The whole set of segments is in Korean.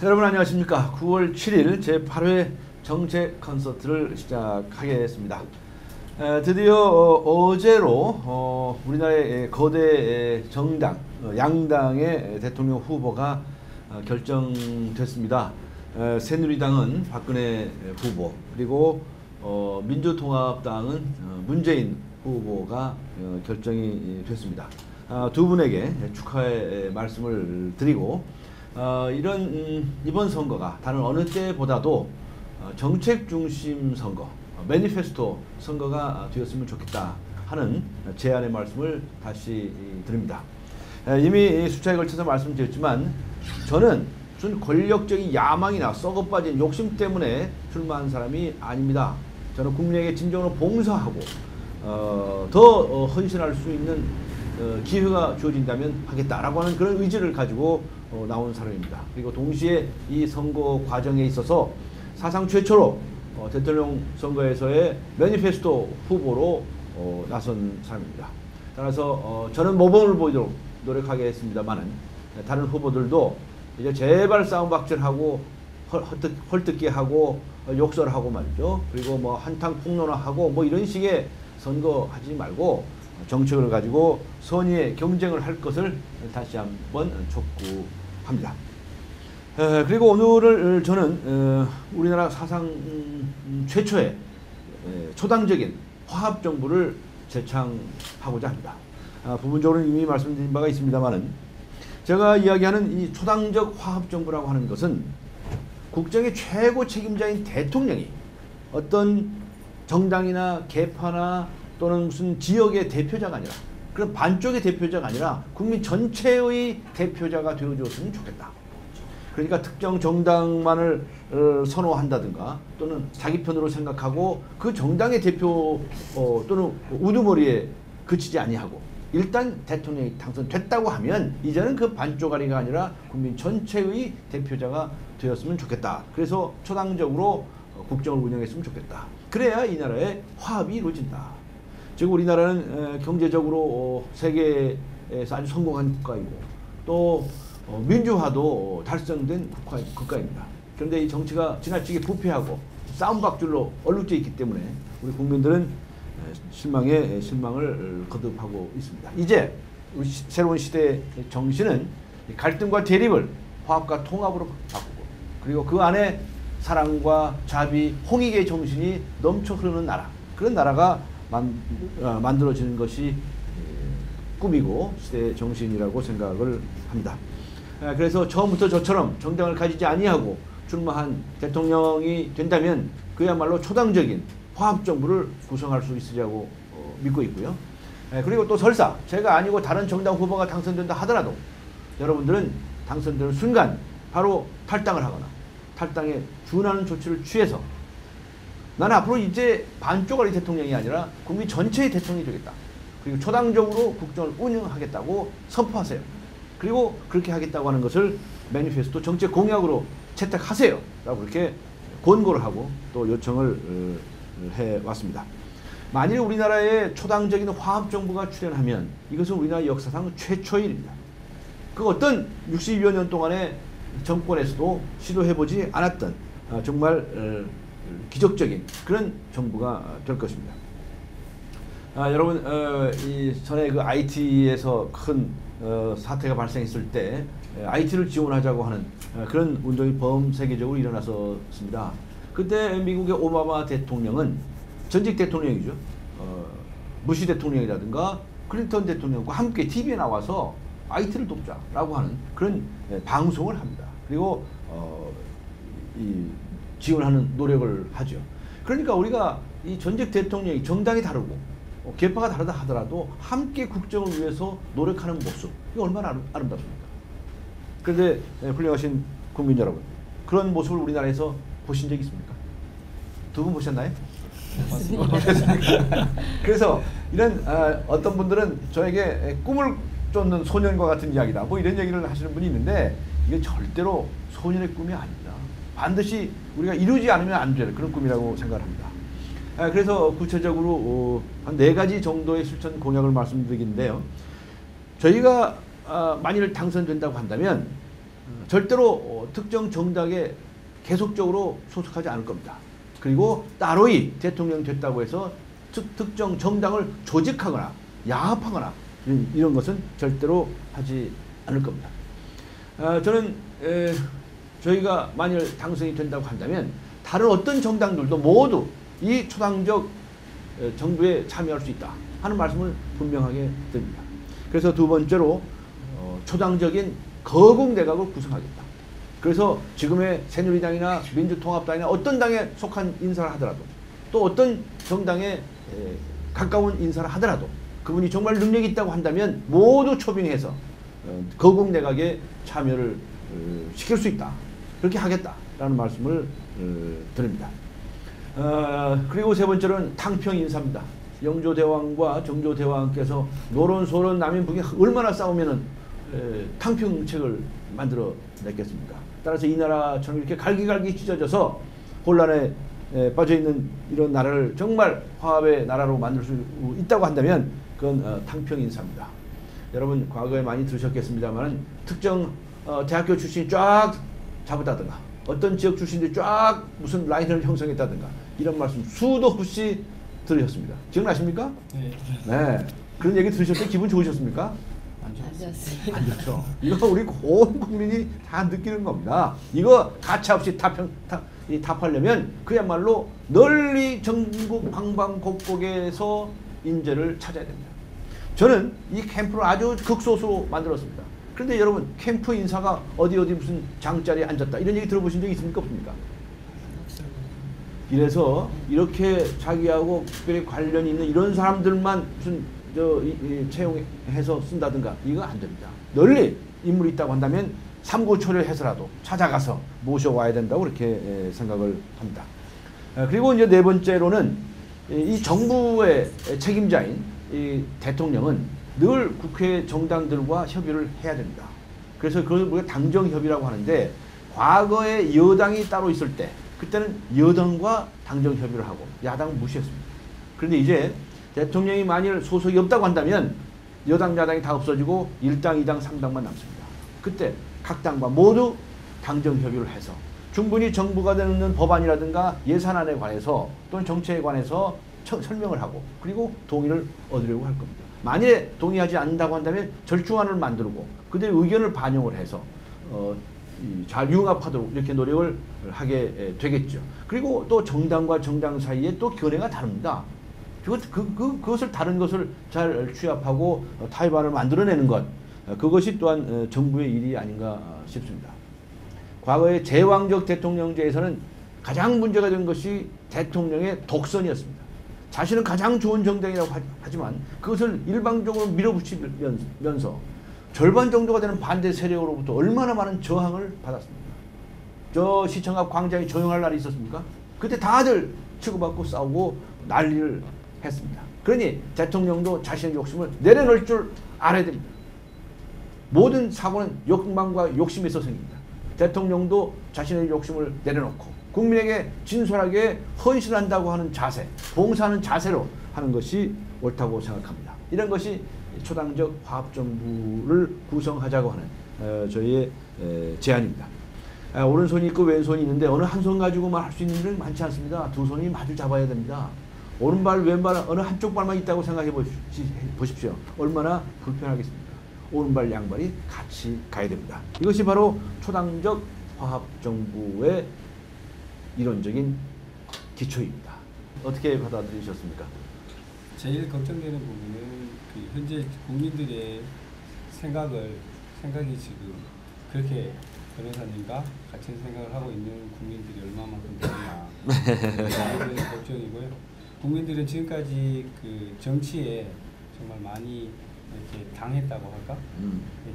여러분 안녕하십니까. 9월 7일 제8회 정책 콘서트를 시작하겠습니다. 드디어 어제로 우리나라의 거대 정당, 양당의 대통령 후보가 결정됐습니다. 새누리당은 박근혜 후보, 그리고 민주통합당은 문재인 후보가 결정이 됐습니다. 두 분에게 축하의 말씀을 드리고, 이번 선거가 다른 어느 때보다도 정책 중심 선거, 매니페스토 선거가 되었으면 좋겠다 하는 제안의 말씀을 다시 드립니다. 이미 수차에 걸쳐서 말씀드렸지만, 저는 무슨 권력적인 야망이나 썩어빠진 욕심 때문에 출마한 사람이 아닙니다. 저는 국민에게 진정으로 봉사하고 더 헌신할 수 있는 기회가 주어진다면 하겠다라고 하는 그런 의지를 가지고 나온 사람입니다. 그리고 동시에 이 선거 과정에 있어서 사상 최초로 대통령 선거에서의 매니페스토 후보로 나선 사람입니다. 따라서 저는 모범을 보이도록 노력하겠습니다만은, 다른 후보들도 이제 제발 싸움박질하고 헐뜯기하고 욕설하고 말이죠. 그리고 뭐 한탕 폭로하고 뭐 이런 식의 선거하지 말고 정책을 가지고 선의의 경쟁을 할 것을 다시 한번 촉구합니다. 그리고 오늘을 저는 우리나라 사상 최초의 초당적인 화합정부를 제창하고자 합니다. 부분적으로 이미 말씀드린 바가 있습니다만은, 제가 이야기하는 이 초당적 화합정부라고 하는 것은 국정의 최고 책임자인 대통령이 어떤 정당이나 계파나 또는 무슨 지역의 대표자가 아니라, 그런 반쪽의 대표자가 아니라 국민 전체의 대표자가 되어주었으면 좋겠다. 그러니까 특정 정당만을 선호한다든가, 또는 자기 편으로 생각하고 그 정당의 대표 또는 우두머리에 그치지 아니하고, 일단 대통령이 당선됐다고 하면 이제는 그 반쪽아리가 아니라 국민 전체의 대표자가 되었으면 좋겠다. 그래서 초당적으로 국정을 운영했으면 좋겠다. 그래야 이 나라의 화합이 이루어진다. 즉 우리나라는 경제적으로 세계에서 아주 성공한 국가이고, 또 민주화도 달성된 국가입니다. 그런데 이 정치가 지나치게 부패하고 싸움박질로 얼룩져 있기 때문에 우리 국민들은 실망에 실망을 거듭하고 있습니다. 이제 우리 새로운 시대의 정신은 갈등과 대립을 화합과 통합으로 바꾸고, 그리고 그 안에 사랑과 자비, 홍익의 정신이 넘쳐 흐르는 나라, 그런 나라가 만들어지는 것이 꿈이고 시대의 정신이라고 생각을 합니다. 그래서 처음부터 저처럼 정당을 가지지 아니하고 출마한 대통령이 된다면 그야말로 초당적인 화합정부를 구성할 수 있으리라고 믿고 있고요. 그리고 또 설사 제가 아니고 다른 정당 후보가 당선된다 하더라도 여러분들은 당선되는 순간 바로 탈당을 하거나 탈당에 준하는 조치를 취해서, 나는 앞으로 이제 반쪽아리 대통령이 아니라 국민 전체의 대통령이 되겠다. 그리고 초당적으로 국정을 운영하겠다고 선포하세요. 그리고 그렇게 하겠다고 하는 것을 매니페스토 정책 공약으로 채택하세요. 라고 그렇게 권고를 하고 또 요청을 해왔습니다. 만일 우리나라에 초당적인 화합정부가 출현하면 이것은 우리나라 역사상 최초의 일입니다. 그 어떤 60여 년 동안의 정권에서도 시도해보지 않았던 정말 기적적인 그런 정부가 될 것입니다. 여러분, 전에 그 IT에서 큰 사태가 발생했을 때 IT를 지원하자고 하는 그런 운동이 범세계적으로 일어났었습니다. 그때 미국의 오바마 대통령은 전직 대통령이죠. 부시 대통령이라든가 클린턴 대통령과 함께 TV에 나와서 IT를 돕자라고 하는 그런 방송을 합니다. 그리고 지원하는 노력을 하죠. 그러니까 우리가 이 전직 대통령이 정당이 다르고 계파가 다르다 하더라도 함께 국정을 위해서 노력하는 모습, 이거 얼마나 아름답습니까? 그런데 훌륭하신 국민 여러분, 그런 모습을 우리나라에서 보신 적 있습니까? 두 분 보셨나요? 맞습니다. 그래서 이런 어떤 분들은 저에게 꿈을 쫓는 소년과 같은 이야기다, 뭐 이런 얘기를 하시는 분이 있는데, 이게 절대로 소년의 꿈이 아닙니다. 반드시 우리가 이루지 않으면 안 될 그런 꿈이라고 생각을 합니다. 그래서 구체적으로 한 4가지 정도의 실천 공약을 말씀드리겠는데요. 저희가 만일 당선된다고 한다면 절대로 특정 정당에 계속적으로 소속하지 않을 겁니다. 그리고 따로이 대통령 됐다고 해서 특정 정당을 조직하거나 야합하거나 이런 것은 절대로 하지 않을 겁니다. 저는 저희가 만일 당선이 된다고 한다면 다른 어떤 정당들도 모두 이 초당적 정부에 참여할 수 있다 하는 말씀을 분명하게 드립니다. 그래서 두 번째로 초당적인 거국 내각을 구성하겠다. 그래서 지금의 새누리당이나 민주통합당이나 어떤 당에 속한 인사를 하더라도 또 어떤 정당에 가까운 인사를 하더라도 그분이 정말 능력이 있다고 한다면 모두 초빙해서 거국 내각에 참여를 시킬 수 있다. 그렇게 하겠다라는 말씀을 드립니다. 그리고 세 번째로는 탕평 인사입니다. 영조대왕과 정조대왕께서 노론소론 남인북이 얼마나 싸우면은 탕평책을 만들어 냈겠습니까? 따라서 이 나라처럼 이렇게 갈기갈기 찢어져서 혼란에 빠져있는 이런 나라를 정말 화합의 나라로 만들 수 있다고 한다면 그건 탕평 인사입니다. 여러분 과거에 많이 들으셨겠습니다만 특정 대학교 출신이 쫙 잡았다든가 어떤 지역 출신들이 쫙 무슨 라인을 형성했다든가 이런 말씀 수도 없이 들으셨습니다. 기억나십니까? 네. 네. 그런 얘기 들으셨을 때 기분 좋으셨습니까? 안 좋았습니다. 안 좋죠. 이거 우리 온 국민이 다 느끼는 겁니다. 이거 가차없이 타파하려면 그야말로 널리 전국 방방곡곡에서 인재를 찾아야 됩니다. 저는 이 캠프를 아주 극소수로 만들었습니다. 그런데 여러분 캠프 인사가 어디 무슨 장자리에 앉았다 이런 얘기 들어보신 적 있습니까? 없습니까? 이래서 이렇게 자기하고 특별히 관련이 있는 이런 사람들만 무슨 채용해서 쓴다든가 이거 안 됩니다. 널리 인물이 있다고 한다면 삼고초려를 해서라도 찾아가서 모셔와야 된다고 그렇게 생각을 합니다. 그리고 이제 네 번째로는 이 정부의 책임자인 이 대통령은 늘 국회 정당들과 협의를 해야 됩니다. 그래서 그걸 우리가 당정협의라고 하는데 과거에 여당이 따로 있을 때 그때는 여당과 당정협의를 하고 야당은 무시했습니다. 그런데 이제 대통령이 만일 소속이 없다고 한다면 여당 야당이 다 없어지고 1당 2당 3당만 남습니다. 그때 각 당과 모두 당정협의를 해서 충분히 정부가 되는 법안이라든가 예산안에 관해서 또는 정책에 관해서 설명을 하고 그리고 동의를 얻으려고 할 겁니다. 만약에 동의하지 않는다고 한다면 절충안을 만들고 그들의 의견을 반영을 해서 잘 융합하도록 이렇게 노력을 하게 되겠죠. 그리고 또 정당과 정당 사이에 또 견해가 다릅니다. 그것을 다른 것을 잘 취합하고 타협안을 만들어내는 것 그것이 또한 정부의 일이 아닌가 싶습니다. 과거의 제왕적 대통령제에서는 가장 문제가 된 것이 대통령의 독선이었습니다. 자신은 가장 좋은 정당이라고 하지만 그것을 일방적으로 밀어붙이면서 절반 정도가 되는 반대 세력으로부터 얼마나 많은 저항을 받았습니까? 저 시청 앞 광장이 조용할 날이 있었습니까? 그때 다들 치고받고 싸우고 난리를 했습니다. 그러니 대통령도 자신의 욕심을 내려놓을 줄 알아야 됩니다. 모든 사고는 욕망과 욕심에서 생깁니다. 대통령도 자신의 욕심을 내려놓고 국민에게 진솔하게 헌신한다고 하는 자세, 봉사하는 자세로 하는 것이 옳다고 생각합니다. 이런 것이 초당적 화합정부를 구성하자고 하는 저희의 제안입니다. 오른손이 있고 왼손이 있는데 어느 한 손 가지고만 할 수 있는 일은 많지 않습니다. 두 손이 마주 잡아야 됩니다. 오른발 왼발 어느 한쪽 발만 있다고 생각해 보십시오. 얼마나 불편하겠습니까? 오른발 양발이 같이 가야 됩니다. 이것이 바로 초당적 화합정부의 이론적인 기초입니다. 어떻게 받아들이셨습니까? 제일 걱정되는 부분은 그 현재 국민들의 생각이 지금 그렇게 변호사님과 같은 생각을 하고 있는 국민들이 얼마만큼 되느냐 그게 걱정이고요. 국민들은 지금까지 그 정치에 정말 많이 이렇게 당했다고 할까?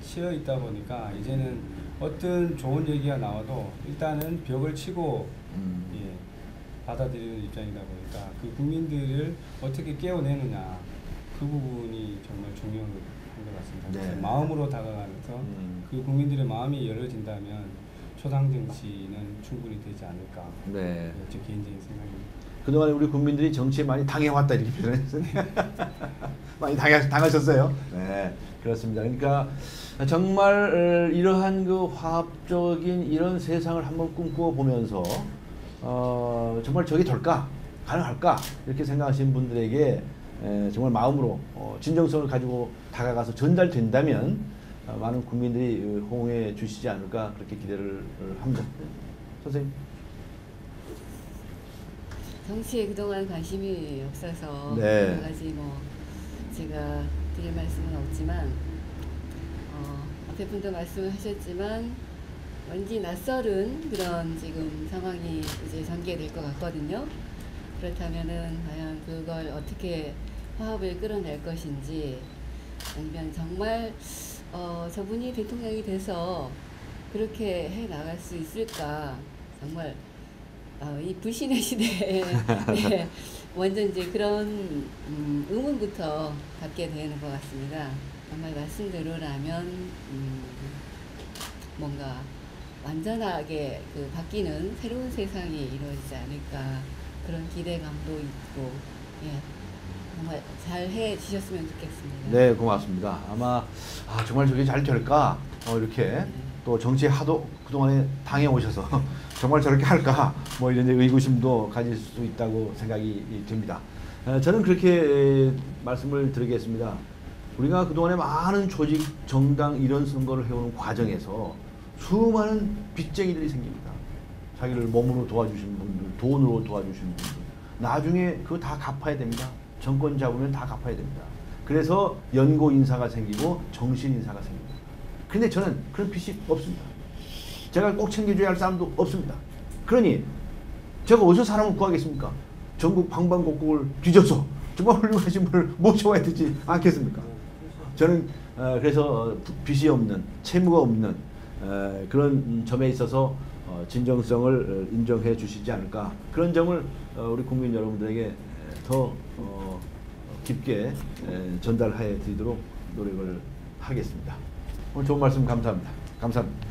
치여 있다 보니까 이제는 어떤 좋은 얘기가 나와도 일단은 벽을 치고 예, 받아들이는 입장이다 보니까 그 국민들을 어떻게 깨워내느냐 그 부분이 정말 중요한 것 같습니다. 네. 마음으로 다가가면서 그 국민들의 마음이 열어진다면 초당 정치는 충분히 되지 않을까. 네. 제 개인적인 생각입니다. 그동안 우리 국민들이 정치에 많이 당해왔다 이렇게 표현했어요. 많이 당하셨어요. 네, 그렇습니다. 그러니까 정말 이러한 그 화합적인 이런 세상을 한번 꿈꾸어 보면서 정말 저게 될까? 가능할까? 이렇게 생각하시는 분들에게 정말 마음으로 진정성을 가지고 다가가서 전달된다면 많은 국민들이 호응해 주시지 않을까 그렇게 기대를 합니다. 선생님. 정치에 그동안 관심이 없어서 네. 여러 가지 뭐 제가 드릴 말씀은 없지만 앞에 분도 말씀을 하셨지만 왠지 낯설은 그런 지금 상황이 이제 전개될 것 같거든요. 그렇다면은 과연 그걸 어떻게 화합을 끌어낼 것인지 아니면 정말 저분이 대통령이 돼서 그렇게 해 나갈 수 있을까 정말 이 불신의 시대에 네, 완전 이제 그런 의문부터 갖게 되는 것 같습니다. 정말 말씀대로라면 뭔가 완전하게 그 바뀌는 새로운 세상이 이루어지지 않을까 그런 기대감도 있고 예, 정말 잘 해주셨으면 좋겠습니다. 네, 고맙습니다. 아마 정말 저게 잘 될까? 이렇게 또 정치에 하도 그동안에 당해 오셔서 정말 저렇게 할까? 뭐 이런 의구심도 가질 수 있다고 생각이 듭니다. 저는 그렇게 말씀을 드리겠습니다. 우리가 그동안에 많은 조직, 정당 이런 선거를 해오는 과정에서 수많은 빚쟁이들이 생깁니다. 자기를 몸으로 도와주신 분들, 돈으로 도와주신 분들. 나중에 그거 다 갚아야 됩니다. 정권 잡으면 다 갚아야 됩니다. 그래서 연고 인사가 생기고 정신 인사가 생깁니다. 근데 저는 그런 빚이 없습니다. 제가 꼭 챙겨줘야 할 사람도 없습니다. 그러니 제가 어디서 사람을 구하겠습니까? 전국 방방곡곡을 뒤져서 정말 훌륭하신 분을 모셔와야 되지 않겠습니까? 저는 그래서 빚이 없는, 채무가 없는 그런 점에 있어서 진정성을 인정해 주시지 않을까. 그런 점을 우리 국민 여러분들에게 더 깊게 전달해 드리도록 노력을 하겠습니다. 오늘 좋은 말씀 감사합니다. 감사합니다.